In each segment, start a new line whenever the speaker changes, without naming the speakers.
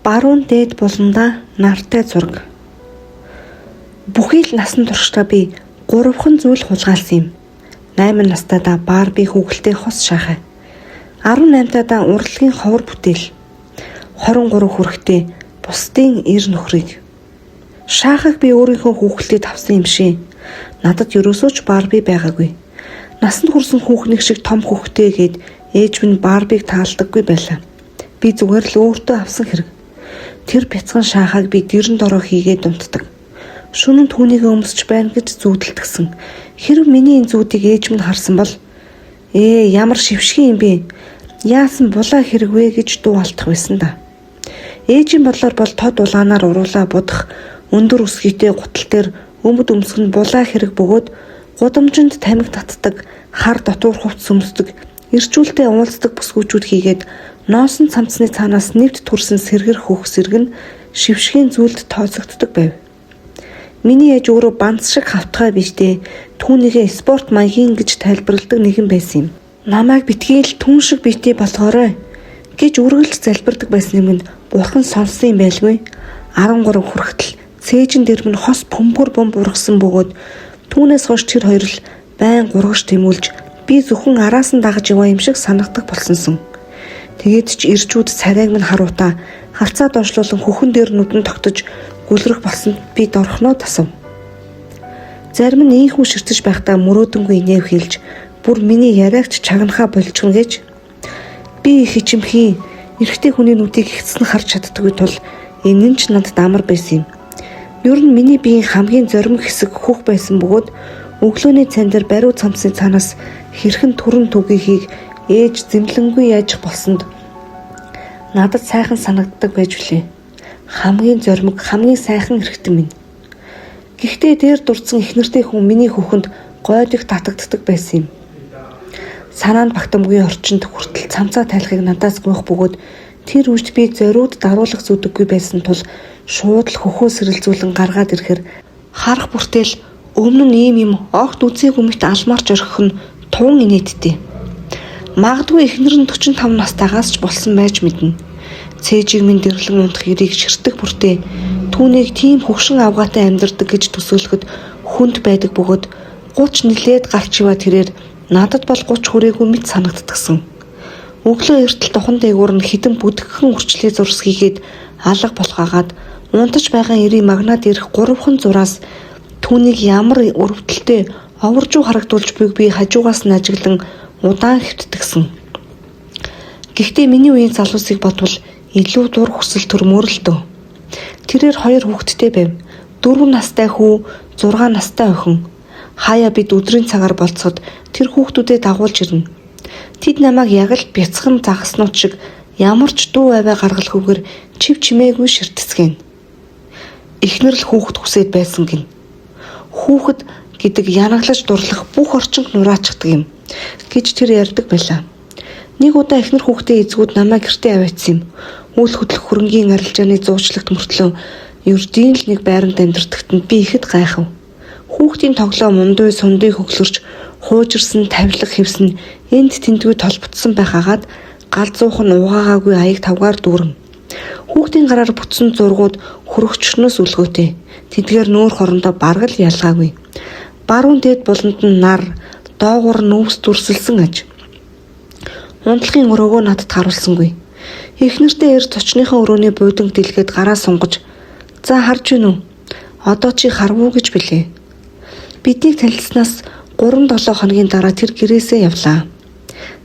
Баруун дээд буланда нартай зураг. Бүхий л насан туршдаа би 3хан зүйл хулгайлсан юм. 8 настайдаа Барби хүүхэлтэй хос шахаа. 18-тайдаа урлагийн ховор бүтээл. 23 хүрэхдээ бусдын ир нөхрийг. Шахаг би өөрийнхөө хүүхэлтэд авсан юм шээ. Надад ерөөсөө ч Барби байгаагүй. Насанд хүрсэн хүүхнийг шиг том хүүхтэй гээд ээж минь Барбиг таалдаггүй байлаа. Би зүгээр л өөртөө авсан хэрэг. Тэр бяцхан шахаг би дэрэн дороо хийгээд унтдаг. Шөнө нь түүнийг өмсч байна гэж зүүдэлтгсэн. Хэрв миний энэ зүүдийг ээж минь харсан бол ямар шившгийн юм бэ? Яасан булаа хэрэг вэ гэж дуу алдах байсан да. Ээжийн бодлоор бол тод улаанаар уруулаа будах өндөр өсгийтэй гутал дээр өмд өмсгөн булаа хэрэг бөгөөд гудамжинд тамхи татдаг, хар дотуур хувцс өмсдөг, ирчүүлтэй уулздаг бүсгүүчүүд хийгээд ноосон цамцны цаанаас нэвт түрсэн сэргэр хөөх сэрэг нь шившгийн зүйлд тооцогддог байв. Миний ээж өөрөө банц шиг хавтгай биштэй түүнийгээ спорт маягийн гэж тайлбарладаг нэгэн байсан юм. Намайг битгий л түн шиг битий болгоорой гэж үргэлж залбирдаг байсан юмд бурхан сонсон юм байлгүй. 13 хүрэхтэл цээжин дээр минь хос бөмбөр бомб ургасан бөгөөд түүнээс хойш тэр хоёр л байн гургаш тэмүүлж би зөвхөн араас нь дагаж яваа юм шиг санагдаг болсонсон. Тэгээд ч ирчүүд царайг минь харуутаа халцаа доошлуулан хөхөн дээр нүдэн тогтож гүлрэх болсонд би дорхноо тасав. Зарим нь ийхүү ширтэж байхдаа мөрөөдөнгүй инээв хэлж бүр миний яриагч чагнахаа болчихно гэж би их ичимхий эрэгтэй хүний нүдийг ихцэн харж чаддаггүй тул энэ нь ч надад амар байсан юм. Ер нь миний биеийн хамгийн зоримог хэсэг хөх байсан бөгөөд өглөөний цайн дээр бариу цамцны цаанаас хэрхэн түрэн түгийхийг ээж зэмлэнгүй яаж болсонд надад сайхан санагддаг байж үлээ. Хамгийн зоримог, хамгийн сайхан эрэгтэн минь. Гэхдээ дээр дурдсан ихнэртэй хүн миний хөхөнд гойд их татагддаг байсан юм. Санаанд багтамгүй орчинд хүртэл цамцаа тайлахыг надаас гуйх бөгөөд тэр үеч би зориуд даруулах зүдэггүй байсан тул шууд л хөхөө сэрэлзүүлэн гаргаад ирэхээр харах бүртэл өмнө нь ийм юм огт үзээгүй мэт алмаарч орхих нь туун инээдтэй. Магадгүй эхнэр нь 45 настайгаас ч болсон байж мэднэ. Цээжийг минь дэрлэн унтах ирийг ширтэг бүртээ түүнийг тийм хөгшин авгаатай амьдардаг гэж төсөөлөхөд хүнд байдаг бөгөөд 30 нилээд гарч иваа тэрээр надад бол 30 хүрээгүй мэт санагддагсан. Өглөө эртэл тохон дээгүүр нь хідэн бүдгхэн урчлээ зурс хийгээд алга болохаагаад унтаж байгаа эрийн магнад ирэх 3хан зураас түүнийг ямар өрөвдөлтэй оворжуу харагдуулж буйг би хажуугаас нь ажиглан удаан хэвтдэгсэн. Гэхдээ миний үеийн залуусыг бодвол илүү дур хүсэл төрмөр л дөө. Тэрээр 2 хүүхэдтэй байв. 4 настай хүү, 6 настай охин. Хаяа бид өдрийн цагаар болцоход тэр хүүхдүүдэд дагуулж ирнэ. Тэд намайг яг л бяцхан загаснууд шиг ямар ч дуу аваа гаргалгүйгээр чив чимээгүй ширтцгэн. Эхнэр л хүүхэд хүсээд байсан гин. Хүүхэд гэдэг янаглаж дурлах бүх орчинг нураачдаг юм гэж тэр ярьдаг байлаа. Нэг удаа эхнэр хүүхдээ эзгүүд намайг гэртээ аваадсан юм. Үйл хөдлөх хөрөнгийн арилжааны зуучлагт мөртлөө ердийн л нэг байранд амьдртагт нь би ихэд гайхав. Хүүхдийн тоглоо мундуй сундыг хөглөрч хуужирсан тавилга хэвсэн энд тэндгүй толботсон байхаагаад галзуух нь угаагаагүй аяг тавгаар дүүрэн. Хүүхдийн гараар бүтсэн зургууд хөрөгчнөөс үлгөөтэй. Тэдгээр нүүр хорондоо бараг л ялгаагүй. Баруун дээд буланд нь нар, доогуур нь өвс дүрсэлсэн аж. Унтлагын өрөөгөө надад харуулсангүй. Эхнэртэй эрт зочныхоо өрөөний бууданг дэлгээд гараа сунгаж "За харж гин үү? Одоо чи харвуу" гэж билээ. Биднийг танилцсанаас 3-7 хоногийн дараа тэр гэрээсээ явлаа.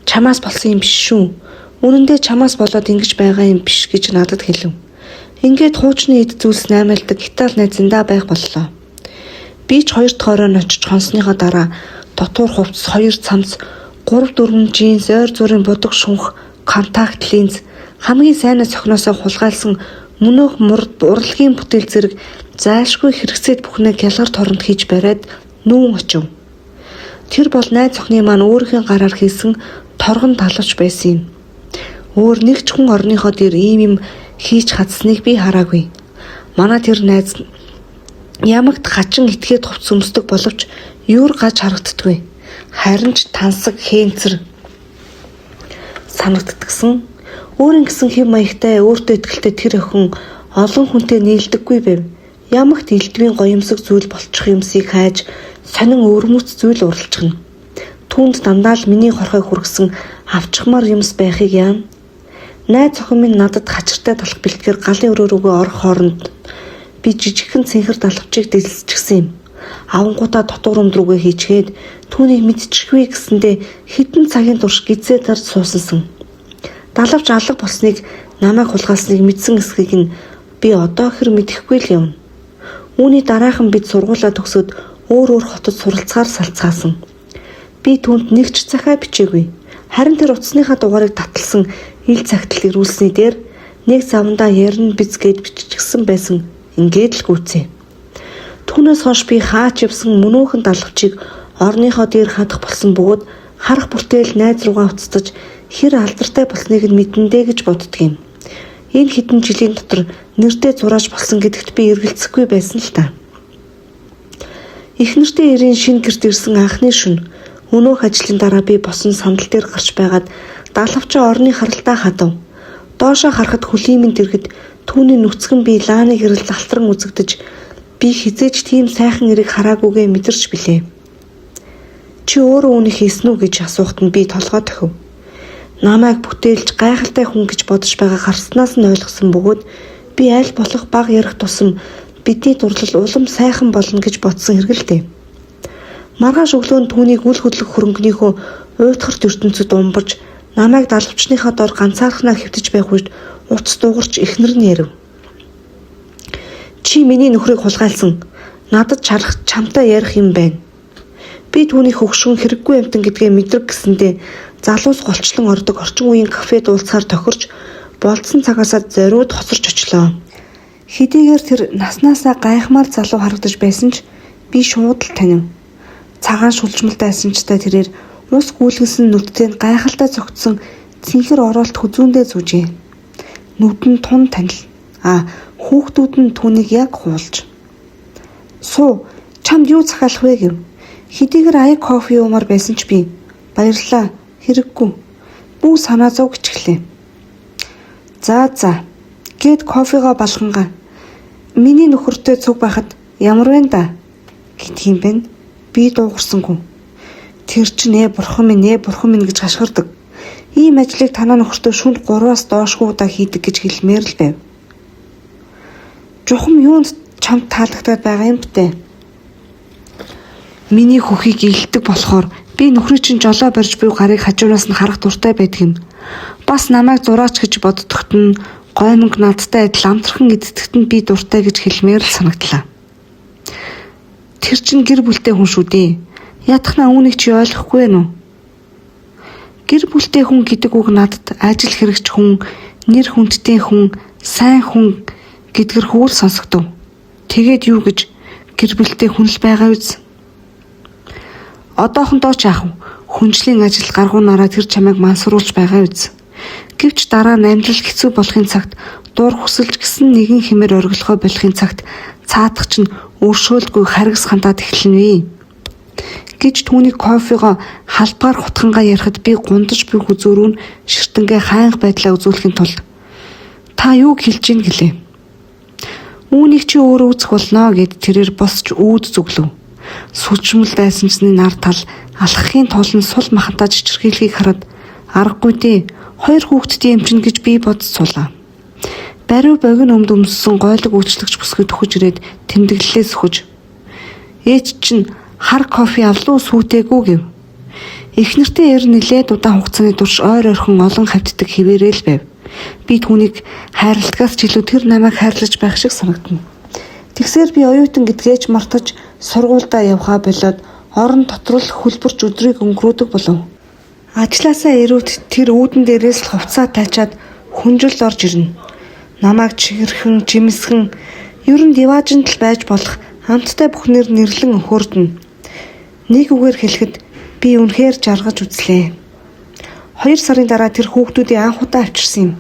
"Чамаас болсон юм биш шүү. Үнэндээ чамаас болоод ингэж байгаа юм биш" гэж надад хэлв. Ингээд хуучны эд зүйлс наймаалдаг Итали найзандаа байх боллоо. Би ч 2 дахь оройн очиж хонсныхоо дараа дотуур хувцас, 2 цамц, 3-4 джинс, ойр зүрийн будаг шунх, контакт линз, хамгийн сайнаас охиноосоо хулгайлсан мөнөөх мурд урлагийн бүтээл зэрэг зайлшгүй хэрэгцээд бүхнээ хялгар торонд хийж бариад нүүн очив. Тэр бол найз охины маань өөрийнхөө гараар хийсэн торгон талавч байсан юм. Өөр нэг ч хүн орныхоо дээр ийм юм хийж хадсныг би хараагүй. Манай тэр найз ямагт хачин итгээд хувцс өмсдөг боловч юур гаж харагддаггүй. Харин ч тансаг хээнцэр санагддагсан. Өөрийн гэсэн хэв маягтай, өөртөө итгэлтэй тэр охин олон хүнтэй нийлдэггүй байв. Ямагт элдвийн гоёмсог зүйл болчих юмсыг хайж сонин өвөрмөц зүйл уралчихна. Түүнд дандаа л миний хорхой хүргэсэн авчмаар юмс байхыг яана. Найз охин минь надад хачиртай толох бэлтгэр галын өрөө рүүгээ орох хооронд би жижигхэн цэнхэр далавчийг дэлсчихсэн юм. Авангуудаа дотуурмд рүүгээ хийчгээд түүнийг мэдчихвээ гэсэндээ хэдэн цагийн турш гизээ тарж суусансан. Далавч алга болсныг намайг хулгайлсныг мэдсэн эсхийг нь би одоо хэр мэдэхгүй л явна. Үүний дараахан бид сургуулаа төгсөөд өөр хотод суралцахаар салцгаасан. Би түүнд нэг ч захаа бичээгүй. Харин тэр утасныхаа дугаарыг таталсан ил цагтл ирүүлсний дээр нэг завандаа ярин биз гээд биччихсэн байсан. Ингээд л гүйцээ. Түүнээс хойш би хаач явсан мөнөөхөн далавчийг орныхоо дээр хадах болсон бөгөөд харах бүртэл найз руугаа уцтаж хэр алдартай болсныг нь мэдэндээ гэж боддгийм. Энэ хэдэн жилийн дотор нэртэй зурааж болсон гэдэгт би эргэлзэхгүй байсан л та. Их нэртэй ирийн шинэ гэрт ирсэн анхны шөнө өнөөх ажлын дараа би босон сандал дээр гарч байгаад далавчаа орны харалтаа хадав. Доошоо харахад хүлиймэн дэргэд түүний нүцгэн би лааны гэрэл алтран үзэгдэж би хизээж тийм сайхан эрэг хараагүйгээ мэдэрч билээ. Чи өөрөө үүнийг хийсэн үү гэж асуухад нь би толгой тохив. Намайг бүтээлж гайхалтай хүн гэж бодож байгаа гарснаас нь ойлгосон бөгөөд би аль болох баг ярих тусам бидний дурлал улам сайхан болно гэж бодсон хэргэлдээ. Маргааш өглөө түүнийг үл хөдлөх хөрөнгөнийхөө уйтгарт ертөнцид умбарч намайг далавчныхаа доор ганцаархнаа хэвтэж байх үед утас дуугарч эхнэр нь ярив. Чи миний нөхрийг хулгайлсан. Надад чарах чамтай ярих юм байна. Би түүний хөгшгөн хэрэггүй амтан гэдгээ мэдрэг гэсэндээ залуус голчлон ордог орчин үеийн кафед уулзахаар тохирч болцсон цагаасаа зориуд хоцорч очлоо. Хэдийгээр тэр наснаасаа гайхмаар залуу харагдаж байсан ч би шууд л танив. Цагаан шулжмалтай асамжтай тэрээр ус гүйлгэсэн нүдтэй гайхалтай цогцсон цэнхэр ороолт хүзүүндээ зүүжээ. Нүд нь тун танил. Хүүхдүүд нь түүнийг яг хуулж. Суу, чамд юу захиалах вэ гэв. Хэдийгээр аяг кофе уумаар байсан ч би баярлаа, хэрэггүй. Бүү санаа зов гिचглээ. За, гээд кофегоо балгангаа. Миний нөхөртэй цуг байхад ямар вэ да? Гэдгийм бэ? Би дуугарсангүй. Тэр чинь бурхан минь гэж хашгирдаг. Ийм ажлыг танаа нөхөртөө шүнд 3-аас доошгүй удаа хийдэг гэж хэлмээр л байв. Жухам юунд чамд таалагдаад байгаа юм бэ? Миний хөхийг илдэг болохоор би нөхрийн чинь жолоо барьж буй гарыг хажуунаас нь харах дуртай байдаг юм. Бас намайг зураач гэж боддогт нь гоймонг надтай адил амтрхан эддэгт нь би дуртай гэж хэлмээр л санагдлаа. Тэр чинь гэр бүлтэй хүн шүү дээ. Ядахна үүнийг чи ойлгохгүй вэ? Гэр бүлтэй хүн гэдэг үг надад ажил хэрэгч хүн, нэр хүндтэй хүн, сайн хүн гэдгэр хөвөл сонсогдов. Тэгээд юу гэж гэр бүлтэй хүн л байгаа биз? Одоохондоо ч яах вэ? Хүнжлийн ажил гаргуунаараа тэр чамайг мансруулж байгаа биз? Гэвч дараа нь амьдрал хэцүү болохын цагт дур хүсэлж гисэн нэгэн хэмээр оргилгоо болохын цагт цаадах чинь өршөөлгүй харгас хандаад эхэлнэ гэж түүнийг кофего халбаар хутгангаа ярихад би гундаж буй хүзүүрүүн ширтэнгээ хайнх байдлаа үзүүлэхийн тулд та юу хэлж ийн гэлээ. Үүнийг чи өөрөө үзэх болно гэд тэрээр босч үүд зүглөв. Сүлжмэл дайсанчны нар тал алхахын тулд сул махантаа чичирхийлхийг хараад аргагүй дээ. 2 хүүхэдтэй эмчин гэж би бодож суулаа. Бариу богино өмд өмссөн гойлог үйлчлэгч бүсгүй төхөж ирээд тэмдэглэлээ сөхөж. Ээч чинь хар кофе авлуу сүйтээгүү гэв. Эхнэртэй эр нилээд удаан хугацааны турш ойр орхон олон хавтдаг хിവэрэл байв. Би түүнийг хайрладгаас ч илүү тэр намайг хайрлаж байх шиг санагдана. Тэгсээр би оюутан гэдгээч мартаж сургуульдаа явхаа болоод орон дотрол хөлбөрч өдрийг өнгөрөөдөг болов. Ажлаасаа ирээд тэр үүдэн дээрээс л хувцаа тайчаад хүнжил орж ирнэ. Намайг чигэрхэн, жимсгэн, ер нь диваажинд л байж болох хамттай бүхнэр нэрлэн өхөөрдөн. Нэг үгээр хэлэхэд би үнэхээр жаргаж үзлээ. 2 сарын дараа тэр хүүхдүүдийн анх удаа авчирсан юм.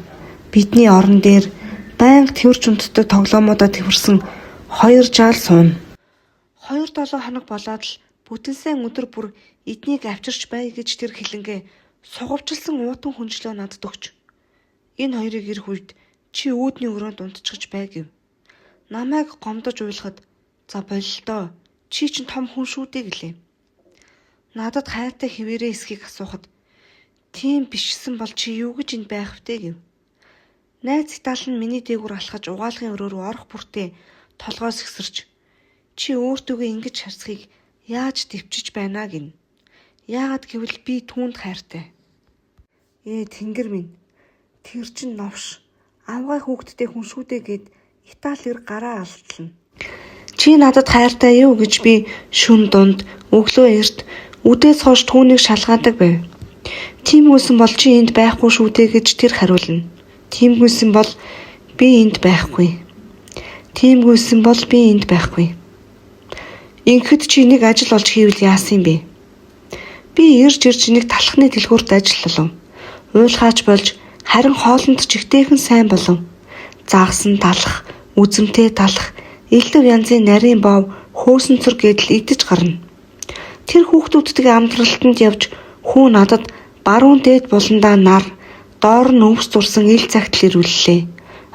Бидний орон дээр байнга тэрч унтдаг тоглоомуудаа твэрсэн 2 жаал сууна. 2-7 хоног болоод л бүтэнсэн өдөр бүр эднийг авчирч бай гэж тэр хэлэнгээ сугавчилсан уутан хүнжлөө надад өгч. Энэ хоёрыг ирэх үед чи үүдний өрөөнд унтчихж бай гэв. Намайг гомдож уйлахад за боллоо. Чи чинь том хүн шүү дээ гэлээ. Надад хайртай хэвээрээ эсхийг асуухад тийм бишсэн бол чи юу гэж энд байх втэ гэв. Найз Итали нь миний дээгүүр алхаж угаалгын өрөө рүү орох бүртээ толгоос ихсэрч чи өөртөөгөө ингэж харсхийг яаж дэвчиж байна гин. Яагаад гэвэл би түүнд хайртай. Тэнгэр минь. Тэр чин новш. Авгай хүүхдтэй хүн шүү дээ гэд Италиэр гараа алдлана. Чи надад хайртай юу гэж би шүн дунд өглөө эрт үдээс хойш түүнийг шалгаадаг байв. Тиймгүйсэн бол чи энд байхгүй шүү дээ гэж тэр хариулна. Тиймгүйсэн бол би энд байхгүй. Тиймгүйсэн бол би энд байхгүй. Ингээд чи нэг ажил олж хийвэл яасан юм бэ? Би ирж нэг талхны дэлгүүрт ажиллалав. Уйлхаач болж харин хоолнд чигтэйхэн сайн болов. Загсан талах, үзэмтэй талах, элдв янзын нарийн бов, хөөсөн цүр гэдэл идэж гарна. Тэр хүүхдүүдтэй амтралтанд явж хүү надад баруун дээд буландаа нар, доор нь өвс зурсан ил цагтл ирүүллээ.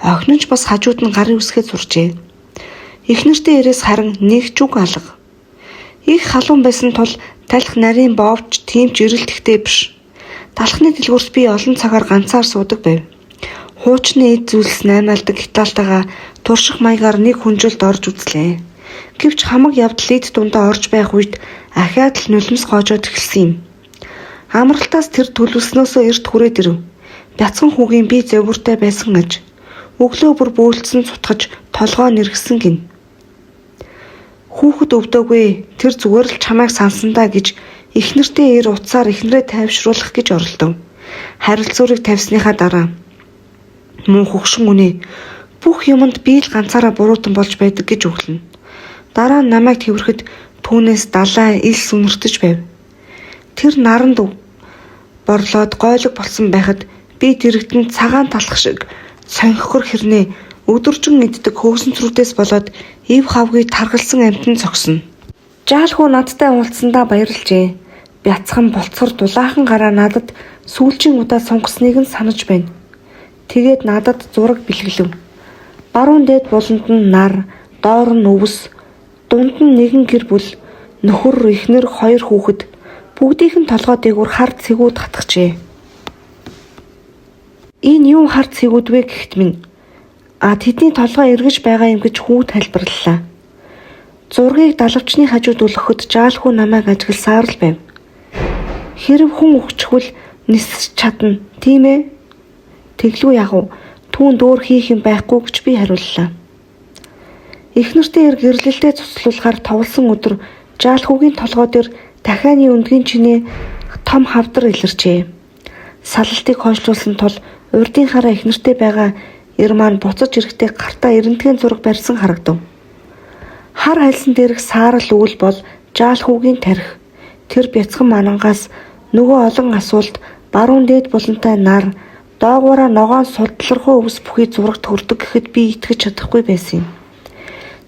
Охин ч бас хажууд нь гарын үсгээ зуржээ. Эхнэртэй ирээс харин нэг жүг алга. Их халуун байсан тул талх нарийн бовч тийм ч ирэлтхтэй биш. Талхны дэлгүүрт би олон цагаар ганцаар суудаг байв. Хуучны эд зүйлс наймаалдаг Италтайгаа турших маягаар нэг хүнжилд орж үзлээ. Гэвч хамаг явдал эд дундаа орж байх үед ахиад л нулимс гоожоод эхэлсэн юм. Амралтаас тэр төлөвснөөсөө эрт хүрээд ирэв. Бяцхан хүүгийн би зовиртой байсан аж. Өглөө бүр бөөлцсөн цутгаж толгоо нэргсэн гин. Хүүхэд өвдөөгүй тэр зүгээр л чамайг сансандаа гэж эхнэртэй ир утсаар эхнэрээ тайвшруулах гэж оролдов. Харилцуурыг тавьсныхаа дараа мөн хөгшин үнэ бүх юмд би л ганцаараа буруутан болж байдаг гэж өглөнө. Дараа нь намайг тэврэхэд түүнээс далай ил сүнэртэж байв. Тэр наранд борлоод гойлог болсон байхад би дэрэгдэн цагаан талах шиг сонхихор хэрнээ өдөржин иддэг хөөсөн црүүдээс болоод ив хавгийг таргалсан амтан цогсно. Жаалхуу надтай уулзсандаа баярлжээ. Бяцхан болцгор дулаахан гараа надад сүүлчийн удаа сонгосныг нь санаж байна. Тэгээд надад зураг бэлгэлв. Баруун дээд буланд нь нар, доор нь өвс, дунд нь нэгэн гэр бүл, нөхөр, эхнэр, хоёр хүүхэд бүгдийнх нь толгой дээгүүр хар цэгүүд хатгажээ. Энэ юу хар цэгүүд вэ гэхэд минь тэдний толгой эргэж байгаа юм гэж хүү тайлбарлалаа. Зургийг далавчны хажууд өлгөхөд жаалхуу намайг ажигласаар л байв. Хэрв хүн өгчихвэл нисэж чадна, тийм ээ? Тэглүү яах вэ? Түүнд өөр хийх юм байхгүй гэж би хариуллаа. Эхнэртэй ир гэрлэлтэд цуцлуулахаар товлсон өдөр жаалхуугийн толгой дээр дахианы өндгийн чинээ том хавдар илэрчээ. Салалтыг хойшлуулсан тул урдынхаараа эхнэртэй байгаа ир маань буцаж ирэхдээ гартаа эрентгийн зураг барьсан харагдав. Хар хайлсан дээрх саарал өвөл бол жаалхуугийн тарих. Тэр бяцхан манангаас нөгөө олон асуулт баруун дээд булантай нар, доогоороо ногоон судлархуу өвс бүхий зураг төрдөг гэхэд би итгэж чадахгүй байсан юм.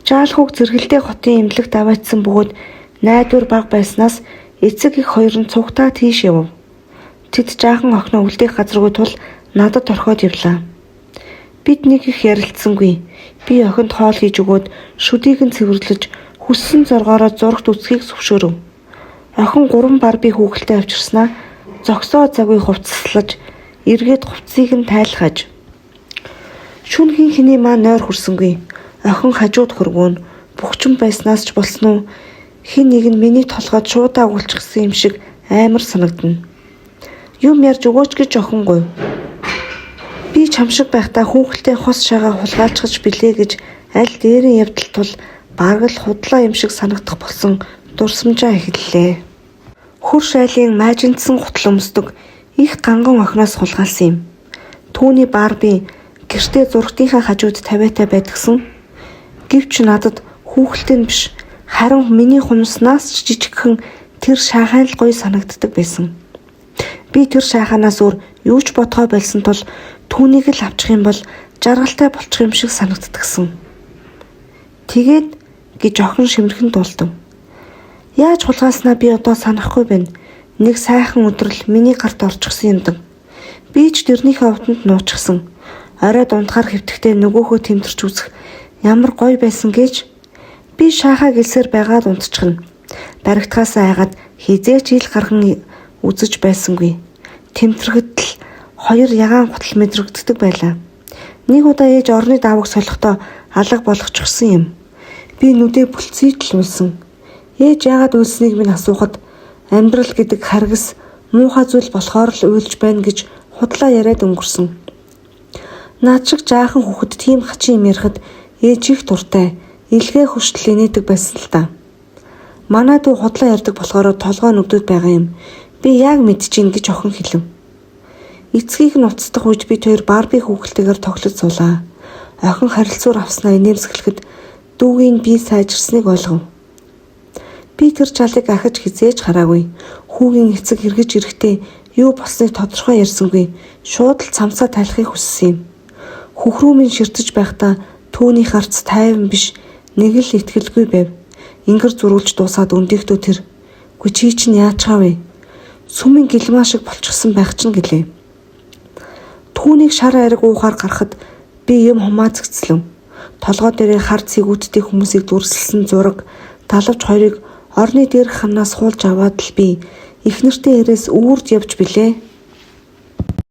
Жаалхууг зэрэгэлдээ хотын эмнэлэгт аваачсан бөгөөд найдвар баг байснаас эцэг их хоёр нь цугтаа тийш явв. Тэд жаахан охиноо үлдээх газаргүй тул надад орхиод явлаа. Бид нэг их ярилцсангүй. Би охинд хоол хийж өгөөд шүдийг нь цэвэрлэж хүссэн зоргоороо зурагт үсгийг зөвшөөрөв. Охин 3 барби хүүхэлтэй авчирснаа зогсоо загуй хувцаслаж эргээд хувцсыг нь тайлхаж. Шүнхийн хиний маань нойр хүрсэнгүй. Охин хажууд хөргөөн бухчин байснаас ч болсон уу хин нэг нь миний толгойд шуудаа уулчихсан юм шиг амар санагдана. Юм ярьж өгөөч гэж охин гуйв. Би чам шиг байхдаа хүүхэлтэй хос шагаа хулгайлцгаж билээ гэж аль дээрэн явдал тул бараг л худлаа юм шиг санагдах болсон дурсамжаа эхэллээ. Хөрш айлын майжинтсан гутал өмсдөг их ганган охиноос хулгайлсан юм. Түүний барби гэртээ зургтынхаа хажууд тавиатай байдгсан. Гэвч надад хүүхэлтэй нь биш харин миний хумснаас ч жижигхэн тэр шахаан л гоё санагддаг байсан. Би тэр шахаанаас өөр юу ч бодгоо болсон тул түүнийг л авчих юм бол жаргалтай болчих юм шиг санагддагсан. Тэгээд гэж охин шимэрхэн дуулдав. Яаж хулгайснаа би одоо санахгүй байна. Нэг сайхан өдрөл миний гарт орчихсон юм даа. Би ч тэрнийхээ утанд нууцсан. Орой дундахаар хэвтэхдээ нөгөөхөө тэмтэрч үзэх ямар гоё байсан гэж би шаахаа гэлсээр байгаад унтчихна. Баригдахаасаа айгаад хизээч ил гарган үзэж байсангүй. Тэмтэрхэд л хоёр ягаан гутал мэдрэгддэг байлаа. Нэг удаа ээж орны даавыг солихдоо алга болгочихсон юм. Би нүдээ бүлцийтэл үлсэн. Ээж яагаад үлснийг минь асуухад амьдрал гэдэг харгас муухай зүйл болохоор л уйлж байна гэж худлаа яриад өнгөрсөн. Наад шиг жаахан хүүхэд тийм хачин юм ярихад ээж их дуртай, илгээ хүчтэл инээдэг байсан л та. Манай дүү худлаа ярьдаг болохоор толгой нүгдүүд байгаа юм. Би яг мэдчихээн гэж охин хэлв. Эцгийг нь уцтах үед бид хоёр Барби хүүхэлтэйгээр тоглож суулаа. Охин харилцуур авснаа инээмсэглэхэд дүүгийн бие сайжирсныг ойлгов. Би тэр чалыг ахиж хизээж хараагүй. Хүүгийн эцэг эргэж ирэхдээ юу болсныг тодорхой ярьсангүй. Шууд л цамцаа тайлахыг хүссэн юм. Хөхрүү минь ширтэж байхдаа түүний харц тайван биш, нэг л итгэлгүй байв. Ингэр зурулж дуусаад өндийхтөө тэр "Гү чи чинь яачаа вэ? Сүмийн гэлмаа шиг болчихсон байх чинь" гэлээ. Түүнийг шар айраг уухаар гарахад би юм хумаацгцлав. Толгой дээрээ хар цэгүүдтэй хүмүүсийг дүрсэлсэн зураг, далавч хоёрыг орны дээрх хамнаас хуулж аваад л би их нэртэй ирээс үүрд явж билээ.